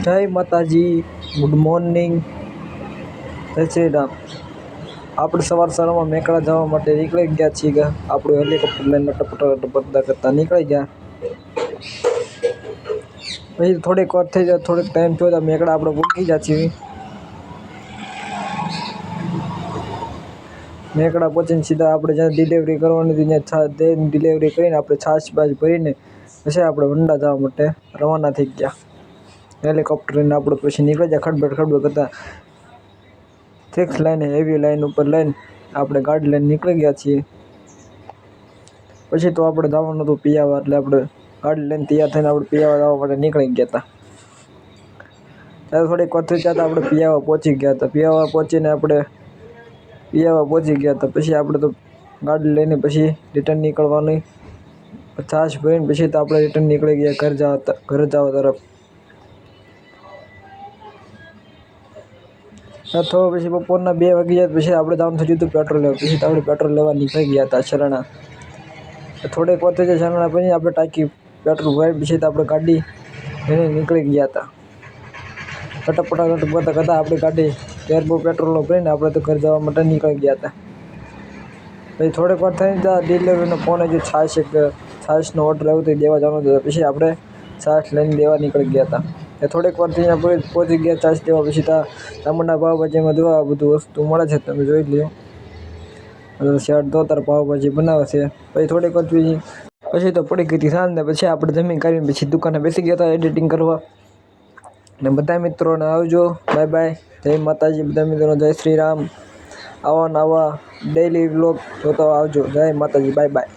જય માતાજી, good morning, જય શ્રી રામ। આપણે સવારમાં મેકળા જવા માટે નીકળી ગયા છીએ। આપણું હેલિકોપ્ટર લઈને ટપટા કરતા નીકળી ગયા। પછી થોડીક વાર થઈ જાય, થોડીક ટાઈમ થયો તો મેકળા આપણે પહોંચી ગયા છીએ। મેકળા પહોંચીને સીધા આપણે જ્યાં ડિલિવરી કરવાની હતી ત્યાં ડિલિવરી કરીને આપણે છાશ બાજ ભરીને પછી આપણે વંડા જવા માટે રવાના થઈ ગયા। હેલિકોપ્ટર લઈને આપણે પછી નીકળી ગયા ખડબડ કરતા 6 લાઈન હેવી લાઈન ઉપર લઈને આપણે ગાડી લઈને નીકળી ગયા છીએ। પછી તો આપણે જવાનું હતું પિયાવા, એટલે આપણે ગાડી લઈને તૈયાર થઈને આપણે પિયાવા જવા માટે નીકળી ગયા હતા। ત્યારે થોડીક વાર થઈ જતા આપણે પિયાવા પહોંચી ગયા હતા। પિયાવા પહોંચી ગયા હતા પછી આપણે તો ગાડી લઈને પછી રિટર્ન નીકળવાની છાશ ભરીને પછી તો આપણે રિટર્ન નીકળી ગયા ઘર જવા તરફ। અથવા પછી બપોરના 2 વાગી જાય પછી આપણે જવાનું થયું હતું પેટ્રોલ લેવા। પછી તો આપણે પેટ્રોલ લેવા નીકળી ગયા હતા શરણા। થોડીક વાર થઈ જાય શરણા પછી આપણે ટાંકી પેટ્રોલ ભરાઈ પછી તો આપણે ગાડી લઈને નીકળી ગયા હતા। ફટાફટ કરતા આપણી ગાડી કેરબો પેટ્રોલનો ભરીને આપણે તો ઘર જવા માટે નીકળી ગયા હતા। પછી થોડીક વાર થઈ ત્યાં ડિલિવરીનો ફોન આવ્યો, છાશનો ઓર્ડર આવ્યો તો દેવા જવાનું હતું। પછી આપણે છાશ લઈને દેવા નીકળી ગયા હતા। થોડીક વાર થી આપણે પહોંચી ગયા છાશ દેવા। પછી ત્યાં ચામુંડા પાવભાજીમાં જો આ બધું વસ્તુ મળે છે, તમે જોઈ લ્યો। શર્ટ તો તાર પાવભાજી બનાવે છે। પછી થોડીક વાર પછી તો પડી ગઈ હતી સાંજ ને પછી આપણે જમીન કરીને પછી દુકાને બેસી ગયા હતા એડિટિંગ કરવા। ને બધા મિત્રોને આવજો, બાય બાય, જય માતાજી। બધા મિત્રોને જય શ્રી રામ। આવા ડેઈલી વ્લોગ જોતા આવજો, જય માતાજી, બાય બાય।